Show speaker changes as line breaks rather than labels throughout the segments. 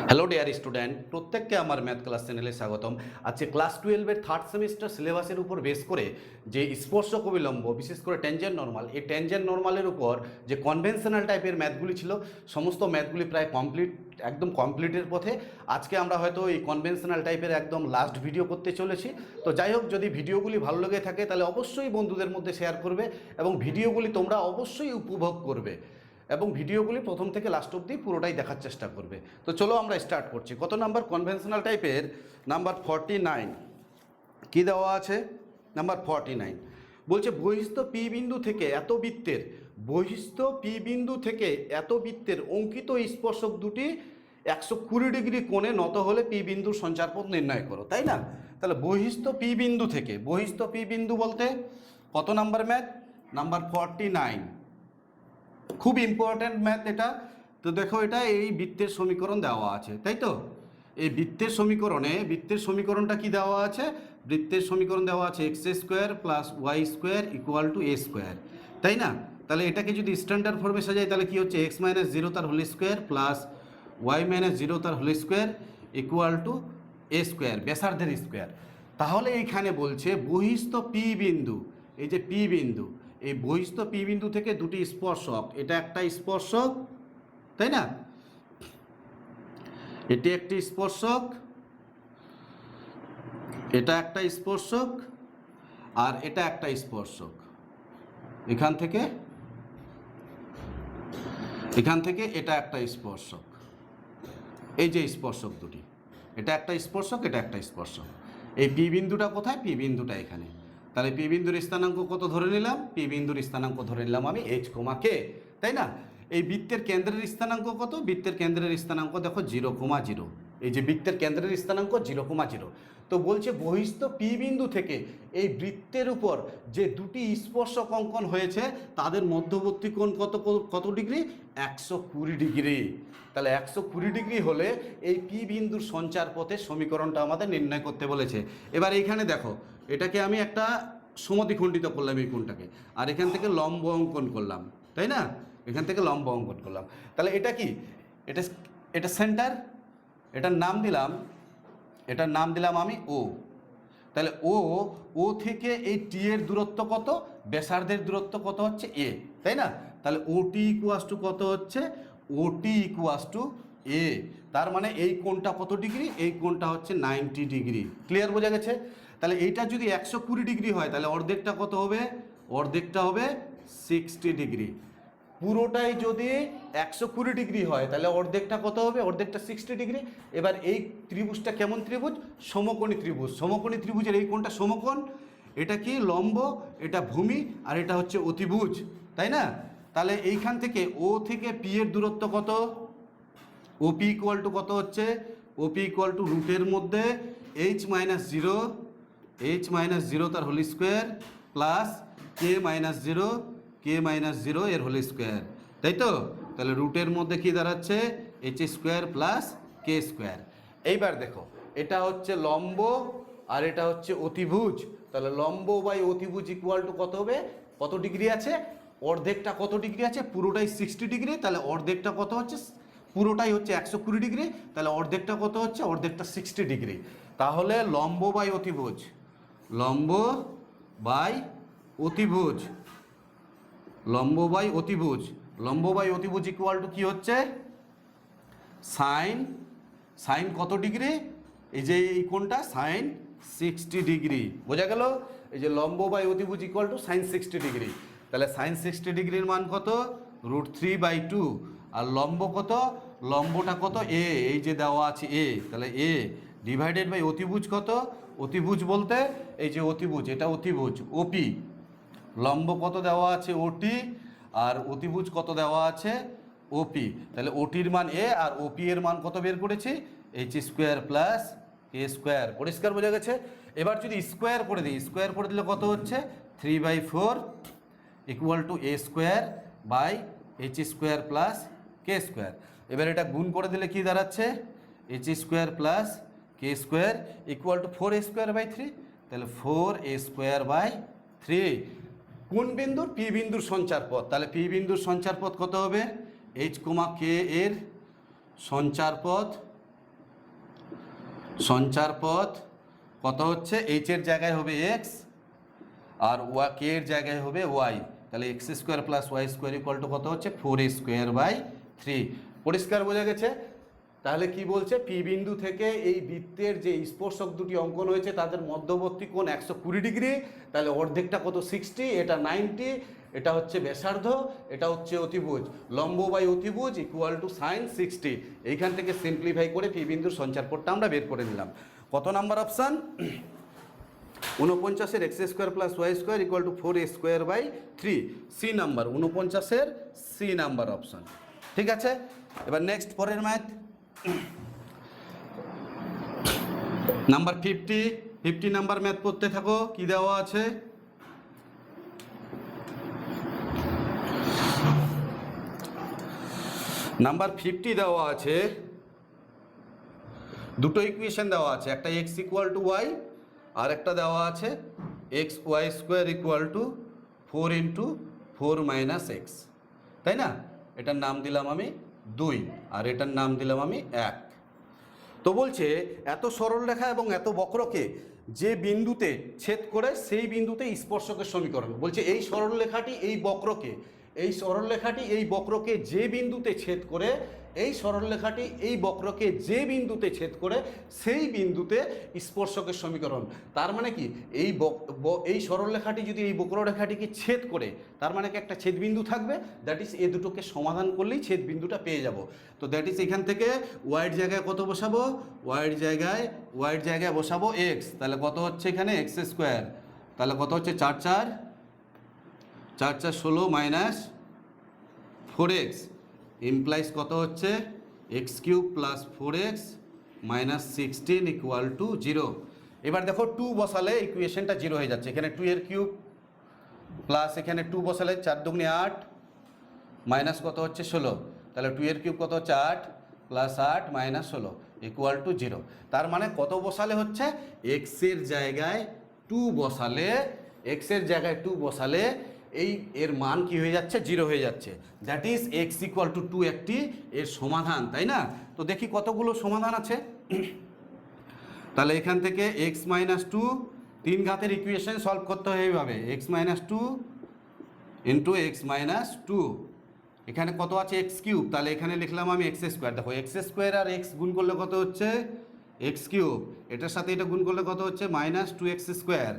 Hello dear student, প্রত্যেককে আমার math class চ্যানেলে স্বাগতম। আজকে ক্লাস 12-এর থার্ড সেমিস্টার সিলেবাসের উপর বেস করে যে স্পর্শক অবিলম্ব, বিশেষ করে ট্যানজেন্ট নর্মাল, এই ট্যানজেন্ট নর্মালের উপর যে কনভেনশনাল টাইপের ম্যাথগুলি ছিল, সমস্ত ম্যাথগুলি প্রায় একদম কমপ্লিটের পথে। আজকে আমরা হয়তো এই কনভেনশনাল টাইপের একদম লাস্ট ভিডিও করতে চলেছি। তো যাই হোক, যদি ভিডিওগুলি ভালো লেগে থাকে তাহলে অবশ্যই বন্ধুদের মধ্যে শেয়ার করবে এবং ভিডিওগুলি তোমরা অবশ্যই উপভোগ করবে এবং ভিডিওগুলি প্রথম থেকে লাস্ট অবধি পুরোটাই দেখার চেষ্টা করবে। তো চলো আমরা স্টার্ট করছি। কত নাম্বার কনভেনশনাল টাইপের? নাম্বার 49 কি দেওয়া আছে? নাম্বার 49 বলছে বহিস্থ পি বিন্দু থেকে এত বৃত্তের, বহিস্থ পি বিন্দু থেকে এত বৃত্তের অঙ্কিত স্পর্শক দুটি 120 ডিগ্রি কোণে নত হলে পি বিন্দুর সঞ্চারপথ নির্ণয় করো। তাই না? তাহলে বহিস্থ পি বিন্দু থেকে, বহিস্থ পি বিন্দু বলতে কত নাম্বার ম্যাথ? নাম্বার 49। খুব ইম্পর্ট্যান্ট ম্যাথ এটা। তো দেখো, এটা এই বৃত্তের সমীকরণ দেওয়া আছে, তাই তো? এই বৃত্তের সমীকরণটা কি দেওয়া আছে? বৃত্তের সমীকরণ দেওয়া আছে x square plus y square equal to a square, তাই না? তাহলে এটাকে যদি স্ট্যান্ডার্ড ফর্মে সাজাই তাহলে কি হচ্ছে? এক্স মাইনাস জিরো তার whole square plus y minus zero তার whole square equal to a square, ব্যাসার্ধের স্কোয়ার। তাহলে এইখানে বলছে বহিস্থ পি বিন্দু, এই যে পি বিন্দু, এই বহিস্থ পি বিন্দু থেকে দুটি স্পর্শক, এটা একটা স্পর্শক, তাই না? এটি একটি স্পর্শক, এটা একটা স্পর্শক, আর এটা একটা স্পর্শক। এখান থেকে এটা একটা স্পর্শক। এই যে স্পর্শক দুটি, এটা একটা স্পর্শক, এটা একটা স্পর্শক। এই পি বিন্দুটা কোথায়? পি বিন্দুটা এখানে। তাহলে পি বিন্দুর স্থানাঙ্ক কত ধরে নিলাম? পি বিন্দুর স্থানাঙ্ক ধরে নিলাম আমি এইচ কমা কে, তাই না? এই বৃত্তের কেন্দ্রের স্থানাঙ্ক কত? বৃত্তের কেন্দ্রের স্থানাঙ্ক দেখো 0,0। এই যে বৃত্তের কেন্দ্রের স্থানাঙ্ক 0,0। তো বলছে বহিস্থ পি বিন্দু থেকে এই বৃত্তের উপর যে দুটি স্পর্শক অঙ্কন হয়েছে তাদের মধ্যবর্তী কোণ কত ডিগ্রি? 120 ডিগ্রি। তাহলে 120 ডিগ্রি হলে এই পি বিন্দুর সঞ্চার পথের সমীকরণটা আমাদের নির্ণয় করতে বলেছে। এবার এইখানে দেখো, এটাকে আমি একটা সমদ্বিখণ্ডিত করলাম এই কোণটাকে, আর এখান থেকে লম্ব অঙ্কন করলাম, তাই না? এখান থেকে লম্ব অঙ্কন করলাম। তাহলে এটা কি? এটা সেন্টার, এটার নাম দিলাম আমি ও। তাহলে ও থেকে এই টি এর দূরত্ব কত? ব্যাসার্ধের দূরত্ব কত হচ্ছে? এ, তাই না? তাহলে ওটি ইকুয়াস টু কত হচ্ছে? ওটি ইকুয়াস টু এ। তার মানে এই কোণটা কত ডিগ্রি? এই কোণটা হচ্ছে 90 ডিগ্রি। ক্লিয়ার, বোঝা গেছে? তাহলে এইটা যদি 120 ডিগ্রি হয় তাহলে অর্ধেকটা কত হবে? অর্ধেকটা হবে 60 ডিগ্রি। পুরোটাই যদি 120 ডিগ্রি হয় তাহলে অর্ধেকটা কত হবে? অর্ধেকটা 60 ডিগ্রি। এবার এই ত্রিভুজটা কেমন ত্রিভুজ? সমকোণী ত্রিভুজ। সমকোণী ত্রিভুজের এই কোণটা সমকোণ, এটা কি লম্ব, এটা ভূমি, আর এটা হচ্ছে অতিভুজ, তাই না? তাহলে এইখান থেকে ও থেকে পি এর দূরত্ব কত? ওপি ইকুয়াল টু কত হচ্ছে? ওপি ইকুয়াল টু রুটের মধ্যে এইচ মাইনাস জিরো তার হোল স্কোয়ার প্লাস কে মাইনাস জিরো এর হোল স্কোয়ার, তাই তো? তাহলে রুটের মধ্যে কি দাঁড়াচ্ছে? H square plus k square. এইবার দেখো, এটা হচ্ছে লম্ব আর এটা হচ্ছে অতিভুজ। তাহলে লম্ব বাই অতিভুজ ইকুয়াল টু কত হবে? কত ডিগ্রি আছে? অর্ধেকটা কত ডিগ্রি আছে? পুরোটাই 60 ডিগ্রি। তাহলে অর্ধেকটা কত হচ্ছে? পুরোটাই হচ্ছে 120 ডিগ্রি। তাহলে অর্ধেকটা কত হচ্ছে? অর্ধেকটা 60 ডিগ্রি। তাহলে লম্ব বাই অতিভুজ, লম্ব বাই অতিভুজ, লম্ব বাই অতিভুজ ইকুয়াল টু কি হচ্ছে? সাইন কত ডিগ্রি? এই যে এই কোণটা সাইন 60 ডিগ্রি। বোঝা গেল? এই যে লম্ব বাই অতিভুজ ইকুয়াল টু সাইন 60 ডিগ্রি। তাহলে সাইন 60 ডিগ্রির মান কত? √3/2। আর লম্ব কত? লম্বটা কত? এ, এই যে দেওয়া আছে এ। তাহলে এ ডিভাইডেড বাই অতিভুজ কত? অতিভুজ বলতে এই যে অতিভুজ, এটা অতিভুজ ওপি। লম্ব কত দেওয়া আছে? ওটি। আর অতিভুজ কত দেওয়া আছে? ওপি। তাহলে ওটির মান এ আর ওপি এর মান কত বের করেছি? H square plus k square. পরিষ্কার বোঝা গেছে? এবার যদি স্কোয়ার করে দিই, স্কোয়ার করে দিলে কত হচ্ছে? 3/4 equal to a square by h square plus k square. এবার এটা গুণ করে দিলে কি দাঁড়াচ্ছে? H square plus k square equal to 4a²/3। তাহলে 4a²/3। কোন বিন্দুর? পি বিন্দুর সঞ্চার পথ। তাহলে পি বিন্দুর সঞ্চার পথ কত হবে? এইচ কমা কে এর সঞ্চার পথ সঞ্চার পথ কত হচ্ছে, এইচ এর জায়গায় হবে এক্স আর কে এর জায়গায় হবে ওয়াই, তাহলে x square plus y square equal to কত হচ্ছে 4a²/3। পরিষ্কার বোঝা গেছে? তাহলে কি বলছে, পি বিন্দু থেকে এই বৃত্তের যে স্পর্শক দুটি অঙ্কন হয়েছে তাদের মধ্যবর্তী কোণ 120 ডিগ্রি, তাহলে অর্ধেকটা কত 60, এটা 90, এটা হচ্ছে ব্যাসার্ধ, এটা হচ্ছে অতিভুজ, লম্ব বাই অতিভুজ ইকুয়াল টু সাইন 60। এইখান থেকে সিম্পলিফাই করে পি বিন্দুর সঞ্চারপথটা আমরা বের করে নিলাম। কত নাম্বার অপশান? 49-এর x square plus y square equal to 4a²/3, C number, 49-এর সি নাম্বার অপশান। ঠিক আছে, এবার নেক্সট পরের ম্যাথ নাম্বার 50 নাম্বার ম্যাথ করতে থাকো। কি দেওয়া আছে? নাম্বার 50 দেওয়া আছে, দুটো ইকুয়েশন দেওয়া আছে, একটা এক্স ইকুয়াল টু ওয়াই আর একটা দেওয়া আছে x y square equal to 4 × 4 - x, তাই না? এটার নাম দিলাম আমি 2 আর এটার নাম দিলাম আমি 1। তো বলছে এত সরলরেখা এবং এত বক্রকে যে বিন্দুতে ছেদ করে সেই বিন্দুতে স্পর্শকের সমীকরণ। বলছে এই সরলরেখাটি এই বক্রকে, এই সরলরেখাটি এই বক্রকে যে বিন্দুতে ছেদ করে, এই সরলরেখাটি এই বক্রকে যে বিন্দুতে ছেদ করে সেই বিন্দুতে স্পর্শকের সমীকরণ। তার মানে কি, এই সরলরেখাটি যদি এই বক্ররেখাটিকে ছেদ করে, তার মানে কি একটা ছেদ বিন্দু থাকবে, দ্যাট ইজ এ দুটোকে সমাধান করলেই ছেদ বিন্দুটা পেয়ে যাব। তো দ্যাট ইজ এখান থেকে ওয়াইয়ের জায়গায় কত বসাবো, ওয়াইয়ের জায়গায় বসাবো এক্স, তাহলে কত হচ্ছে এখানে এক্স স্কোয়ার, তাহলে কত হচ্ছে 4 4 16 - 4x ইমপ্লাইজ কত হচ্ছে x³ + 4x - 16 ইকুয়াল টু 0। এবার দেখো 2 বসালে ইকুয়েশনটা 0 হয়ে যাচ্ছে। এখানে 2 এর কিউব প্লাস এখানে 2 বসালে 4 × 2 = 8 মাইনাস কত হচ্ছে 16, তাহলে 2 এর কিউব কত হচ্ছে 8 + 8 - 16 ইকুয়াল টু 0। তার মানে কত বসালে হচ্ছে, x এর জায়গায় 2 বসালে, x এর জায়গায় 2 বসালে এই এর মান কি হয়ে যাচ্ছে, 0 হয়ে যাচ্ছে। দ্যাট ইজ x = 2 একটি এর সমাধান, তাই না? তো দেখি কতগুলো সমাধান আছে। তাহলে এখান থেকে x - 2 3 ঘাতের ইকুয়েশন সলভ করতে হয় এইভাবে, x - 2 × x - 2, এখানে কত আছে x³, তাহলে এখানে লিখলাম আমি x²। দেখো x² আর x গুণ করলে কত হচ্ছে x³, এটার সাথে এটা গুণ করলে কত হচ্ছে -2x²।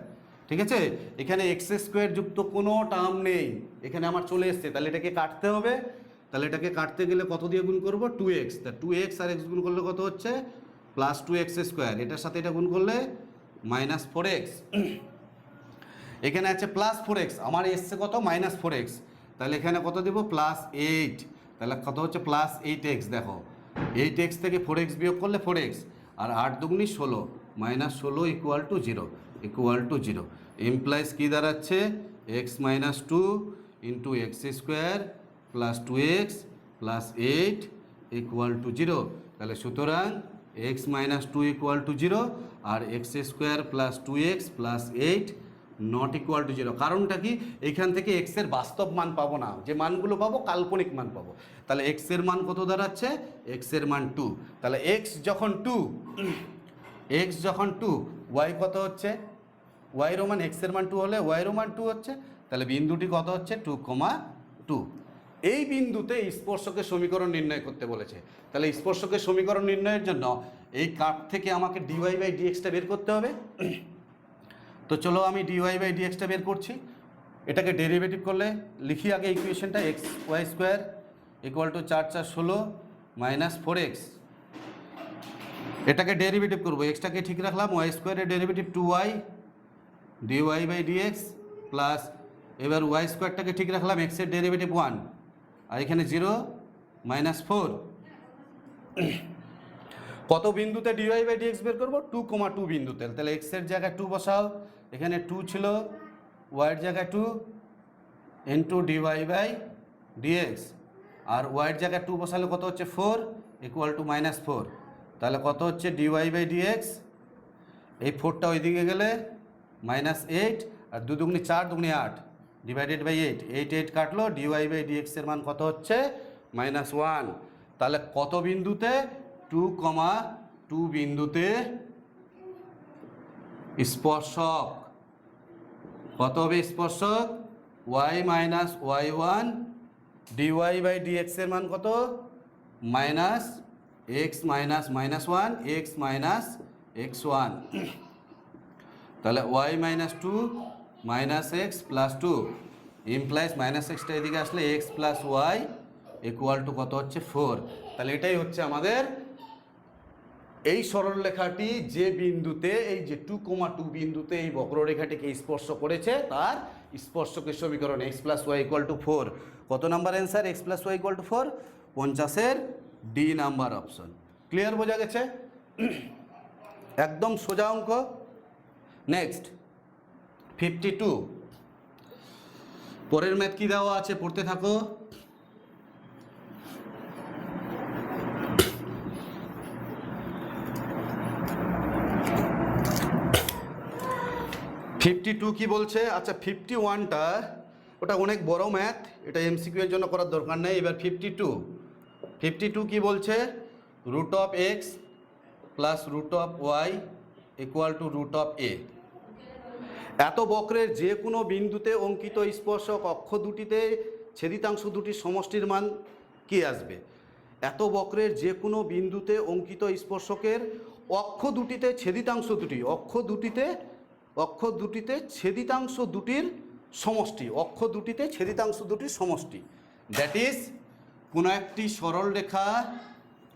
ঠিক আছে, এখানে x² যুক্ত কোনো টার্ম নেই, এখানে আমার চলে এসছে, তাহলে এটাকে কাটতে হবে। তাহলে এটাকে কাটতে গেলে কত দিয়ে গুণ করব, 2x, তা 2x আর x গুণ করলে কত হচ্ছে +2x², এটার সাথে এটা গুণ করলে -4x। এখানে আছে +4x, আমার এসছে কত -4x, তাহলে এখানে কত দেবো +8, তাহলে কত হচ্ছে +8x। দেখো 8x থেকে 4x বিয়োগ করলে 4x, R 8 × 2 = 16, -16 equal to 0 implies কি দাঁড়াচ্ছে x - 2 × x² + 2x + 8 equal to 0। তাহলে সুতরাং x - 2 ইকুয়াল টু 0 আর x² + 2x + 8 not equal to 0। কারণটা কি, এইখান থেকে x এর বাস্তব মান পাবো না, যে মানগুলো পাবো কাল্পনিক মান পাবো। তাহলে x এর মান কত দাঁড়াচ্ছে, x এর মান 2, তাহলে x যখন 2 y কত হচ্ছে, y এর মান x এর মান 2 হলে y এর মান 2 হচ্ছে, তাহলে বিন্দুটি কত হচ্ছে 2,2। এই বিন্দুতে স্পর্শকের সমীকরণ নির্ণয় করতে বলেছে। তাহলে স্পর্শকের সমীকরণ নির্ণয়ের জন্য এই কার্ভ থেকে আমাকে dy/dx বের করতে হবে। তো চলো আমি dy/dx বের করছি। এটাকে ডেরিভেটিভ করলে লিখি আগে ইকুয়েশনটা, xy² = 4 4 16 - 4x। এটাকে ডেরিভেটিভ করবো, এক্সটাকে ঠিক রাখলাম, y² এর ডেরিভেটিভ 2y dy/dx প্লাস, এবার y²টাকে ঠিক রাখলাম, x এর ডেরিভেটিভ 1 আর এখানে 0 - 4। কত বিন্দুতে dy/dx বের করবো, 2,2 বিন্দুতে। তাহলে x এর জায়গায় 2 বসাও, এখানে 2 ছিল, y এর জায়গায় 2 × dy/dx, আর y এর জায়গায় 2 বসালে কত হচ্ছে 4 ইকুয়াল টু -4। তাহলে কত হচ্ছে dy/dx, এই 4টা ওইদিকে গেলে -8 আর 2 × 2 = 4, 2 × 8 /8, 8 কাটলো, dy/dx এর মান কত হচ্ছে -1। তাহলে কত বিন্দুতে, 2,2 বিন্দুতে স্পর্শক কত হবে? স্পর্শক y minus y one dy by dx এর মান কত? Minus x minus minus one x minus x one. তাহলে y minus two minus x plus two implies minus এক্সটা এদিকে আসলে x plus y equal to কত হচ্ছে? 4। তাহলে এটাই হচ্ছে আমাদের এই সরলরেখাটি যে বিন্দুতে এই যে 2,2 বিন্দুতে এই বক্ররেখাটিকে স্পর্শ করেছে তার স্পর্শকের সমীকরণ x plus y equal to 4। কত number answer? X plus y equal to 4, 50-এর ডি নাম্বার অপশন। ক্লিয়ার? বোঝা গেছে? একদম সোজা অঙ্ক। নেক্সট 52, পরের ম্যাথ কি দেওয়া আছে পড়তে থাকো। 52 কি বলছে? আচ্ছা 51টা ওটা অনেক বড় ম্যাথ, এটা এমসিকিউ এর জন্য করার দরকার নেই। এবার 52 কি বলছে? Root of x plus root of y equal to root of a. এত বক্রের যে কোনো বিন্দুতে অঙ্কিত স্পর্শক অক্ষ দুটিতে ছেদিতাংশ দুটির সমষ্টির মান কি আসবে? এত বক্রের যে কোনো বিন্দুতে অঙ্কিত স্পর্শকের অক্ষ দুটিতে ছেদিতাংশ দুটি, অক্ষ দুটিতে ছেদিতাংশ দুটির সমষ্টি, অক্ষ দুটিতে ছেদিতাংশ দুটির সমষ্টি। দ্যাট ইজ কোনো একটি সরল রেখা,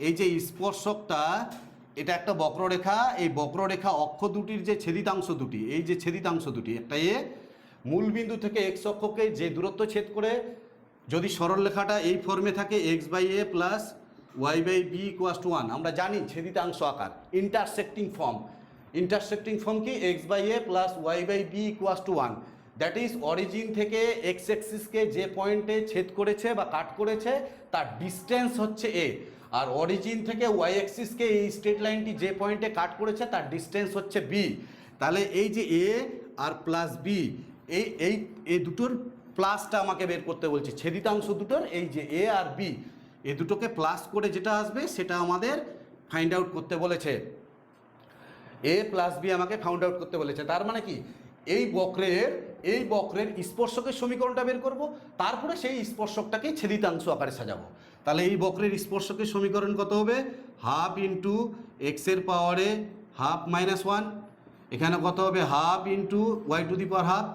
এই যে স্পর্শকটা এটা একটা বক্ররেখা, এই বক্ররেখা অক্ষ দুটির যে ছেদিতাংশ দুটি, এই যে ছেদিতাংশ দুটি, একটা এ মূল বিন্দু থেকে এক্স অক্ষকে যে দূরত্ব ছেদ করে, যদি সরল রেখাটা এই ফর্মে থাকে x by a plus y by b equals to 1, আমরা জানি ছেদিতাংশ আকার ইন্টারসেক্টিং ফর্ম কি? X by a plus y by b equals to 1। That is origin থেকে এক্স অ্যাক্সিসকে যে পয়েন্টে ছেদ করেছে বা কাট করেছে তার ডিস্টেন্স হচ্ছে এ, আর অরিজিন থেকে ওয়াই অ্যাক্সিসকে এই স্ট্রেট লাইনটি যে পয়েন্টে কাট করেছে তার ডিস্টেন্স হচ্ছে বি। তাহলে এই যে এ আর প্লাস বি, এই দুটোর প্লাসটা আমাকে বের করতে বলছে, ছেদিতাংশ দুটোর এই যে এ আর বি, এই দুটোকে প্লাস করে যেটা আসবে সেটা আমাদের ফাইন্ড আউট করতে বলেছে। এ প্লাস বি আমাকে ফাইন্ড আউট করতে বলেছে। তার মানে কি? এই বক্রের স্পর্শকের সমীকরণটা বের করব, তারপরে সেই স্পর্শকটাকে ছেদিতাংশ আকারে সাজাবো। তাহলে এই বক্রের স্পর্শকের সমীকরণ কত হবে? হাফ ইন্টু এক্সের পাওয়ারে হাফ মাইনাস 1, এখানে কত হবে? Half into y to the power half,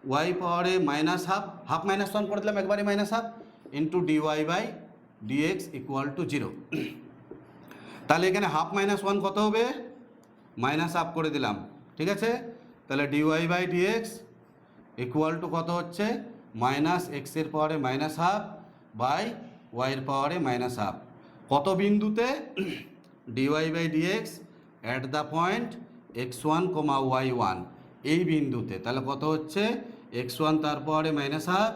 y পাওয়ারে মাইনাস হাফ মাইনাস 1 করে দিলাম একবারে minus half, into dy by dx equal to 0। তাহলে এখানে হাফ মাইনাস 1 কত হবে? মাইনাস হাফ করে দিলাম, ঠিক আছে? তাহলে dy by dx equal to কত হচ্ছে? মাইনাস এক্সের পাওয়ারে মাইনাস হাফ বাই ওয়াইয়ের পাওয়ারে মাইনাস হাফ। কত বিন্দুতে? Dy by dx at the point x1, y1, এই বিন্দুতে। তাহলে কত হচ্ছে? x1 তার পাওয়ারে মাইনাস হাফ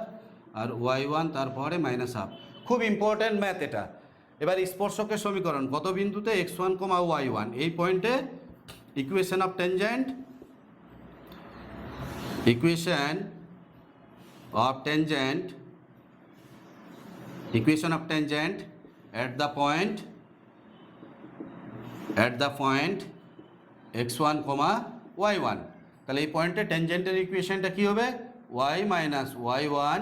আর y1 তার পাওয়ারে মাইনাস হাফ। খুব ইম্পর্ট্যান্ট ম্যাথ এটা। এবার স্পর্শকের সমীকরণ কত বিন্দুতে? x1, y1, এই পয়েন্টে equation of tangent at the point x1, y1। তাহলে এই পয়েন্টে ট্যানজেন্টের ইকুয়েশনটা কি হবে? y minus y1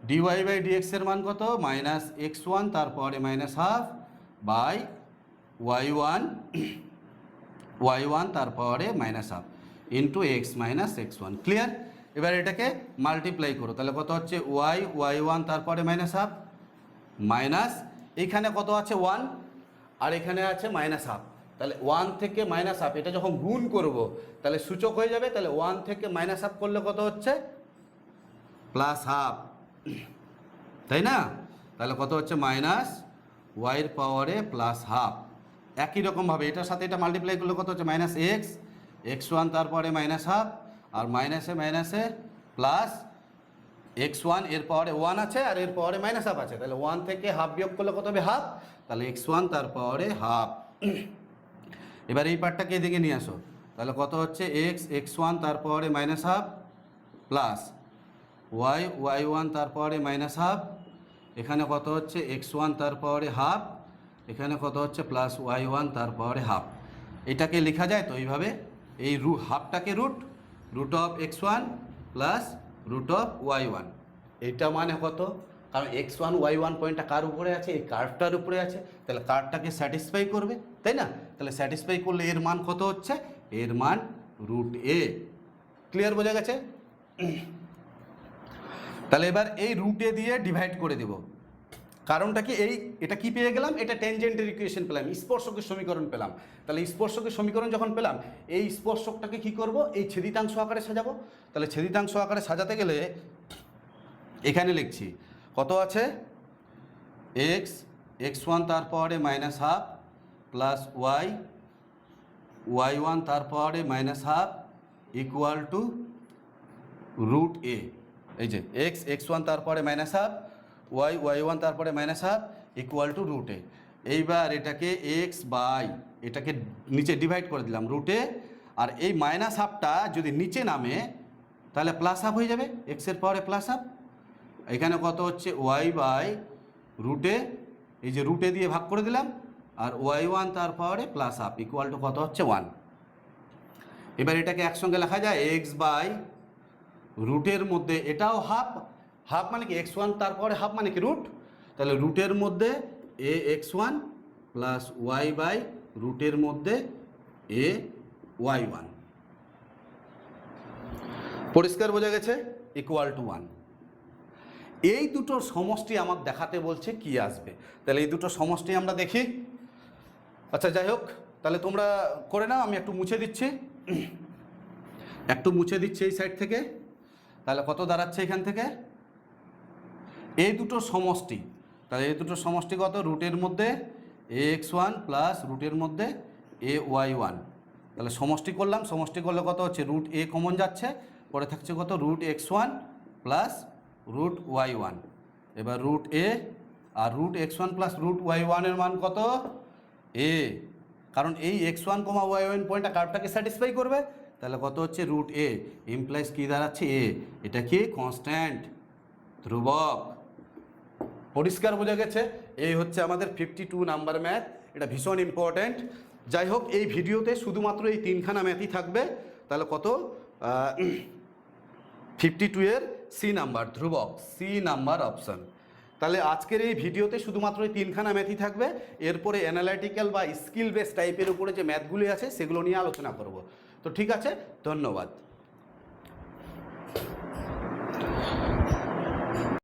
dy by dx এর মান কত? মাইনাস x1 তারপরে মাইনাস হাফ বাই y1 তারপরে minus half into x minus x1। Clear? এবার এটাকে মাল্টিপ্লাই করো, তাহলে কত হচ্ছে? y1 তারপরে মাইনাস হাফ মাইনাস এখানে কত আছে? 1, আর এখানে আছে মাইনাস হাফ। তাহলে 1 থেকে মাইনাস হাফ, এটা যখন গুণ করব তাহলে সূচক হয়ে যাবে। তাহলে 1 থেকে মাইনাস হাফ করলে কত হচ্ছে? প্লাস হাফ, তাই না? তাহলে কত হচ্ছে? মাইনাস ওয়াইয়ের পাওয়ারে প্লাস হাফ। একই রকমভাবে এটার সাথে এটা মাল্টিপ্লাই করলে কত হচ্ছে? মাইনাস x1 তারপরে মাইনাস হাফ আর মাইনাসে প্লাস x1 এর পাওয়ারে 1 আছে আর এর পাওয়ারে মাইনাস হাফ আছে। তাহলে 1 থেকে হাফ বিয়োগ করলে কত হবে? হাফ। তাহলে x1 তার পাওয়ারে হাফ। এবার এই পার্টটাকে এদিকে নিয়ে আসো, তাহলে কত হচ্ছে? x1 তার পাওয়ারে মাইনাস হাফ প্লাস y1 তার পাওয়ারে মাইনাস হাফ, এখানে কত হচ্ছে? x1 তার পাওয়ারে হাফ, এখানে কত হচ্ছে? প্লাস y1 তার পাওয়ারে হাফ। এটাকে লেখা যায় তো এইভাবে? এই হাফটাকে root of x1 plus root of y1, এইটা মানে কত? কারণ x1 y1 পয়েন্টটা কার উপরে আছে? এই কার্ভটার উপরে আছে, তাহলে কার্ভটাকে স্যাটিসফাই করবে, তাই না? তাহলে স্যাটিসফাই করলে এর মান কত হচ্ছে? এর মান রুট এ। ক্লিয়ার, বোঝা গেছে? তাহলে এবার এই রুট এ দিয়ে ডিভাইড করে দেব। কারণটা কি? এটা কি পেয়ে গেলাম? এটা ট্যানজেন্টের ইকুয়েশন পেলাম, স্পর্শকের সমীকরণ পেলাম। তাহলে স্পর্শকের সমীকরণ যখন পেলাম, এই স্পর্শকটাকে কি করব? এই ছেদিতাংশ আকারে সাজাবো। তাহলে ছেদিতাংশ আকারে সাজাতে গেলে এখানে লিখছি কত আছে? x1 তারপরে মাইনাস হাফ প্লাস y1 তারপরে minus half equal to root a. এই যে x1 তারপরে মাইনাস হাফ, y1 তারপরে minus half equal to root a. এইবার এটাকে এটাকে নিচে ডিভাইড করে দিলাম রুট এ, আর এই মাইনাস হাফটা যদি নিচে নামে তাহলে প্লাস হাফ হয়ে যাবে, এক্সের পাওয়ারে প্লাস হাফ। এখানে কত হচ্ছে? y রুট এ, এই যে রুট এ দিয়ে ভাগ করে দিলাম, আর y1 তার পাওয়ারে প্লাস হাফ ইকুয়াল টু কত হচ্ছে? 1। এবার এটাকে একসঙ্গে লেখা যায় x রুটের মধ্যে, এটাও হাফ মানে কি? x1 তারপরে হাফ মানে কি? রুট। তাহলে রুটের মধ্যে x1 প্লাস y রুটের মধ্যে y1। পরিষ্কার বোঝা গেছে? Equal to 1। এই দুটোর সমষ্টি আমার দেখাতে বলছে কি আসবে। তাহলে এই দুটো সমষ্টি আমরা দেখি। আচ্ছা, যাই হোক, তাহলে তোমরা করে নাও, আমি একটু মুছে দিচ্ছি এই সাইড থেকে। তাহলে কত দাঁড়াচ্ছে এখান থেকে? এই দুটো সমষ্টি, তাহলে এই দুটো সমষ্টি কত? রুটের মধ্যে x1 প্লাস রুটের মধ্যে y1। তাহলে সমষ্টি করলাম, সমষ্টি করলে কত হচ্ছে? রুট এ কমন যাচ্ছে, পরে থাকছে কত? Root x1 plus root y1। এবার রুট এ আর root x1 plus root y1 এর মান কত? এ, কারণ এই x1, y1 পয়েন্টটা কার্ভটাকে স্যাটিসফাই করবে। তাহলে কত হচ্ছে? রুট এ ইমপ্লাইজ কি দাঁড়াচ্ছে? এ। এটা কি? কনস্ট্যান্ট, ধ্রুবক। পরিষ্কার বোঝা গেছে? এই হচ্ছে আমাদের 52 নাম্বার ম্যাথ। এটা ভীষণ ইম্পর্ট্যান্ট। যাই হোক, এই ভিডিওতে শুধুমাত্র এই তিনখানা ম্যাথই থাকবে। তাহলে কত? 52 এর সি নাম্বার, ধ্রুবক, সি নাম্বার অপশান। তাহলে আজকের এই ভিডিওতে শুধুমাত্র এই তিনখানা ম্যাথই থাকবে। এরপরে অ্যানালাইটিক্যাল বা স্কিল বেস টাইপের উপরে যে ম্যাথগুলি আছে সেগুলো নিয়ে আলোচনা করব। তো ঠিক আছে, ধন্যবাদ।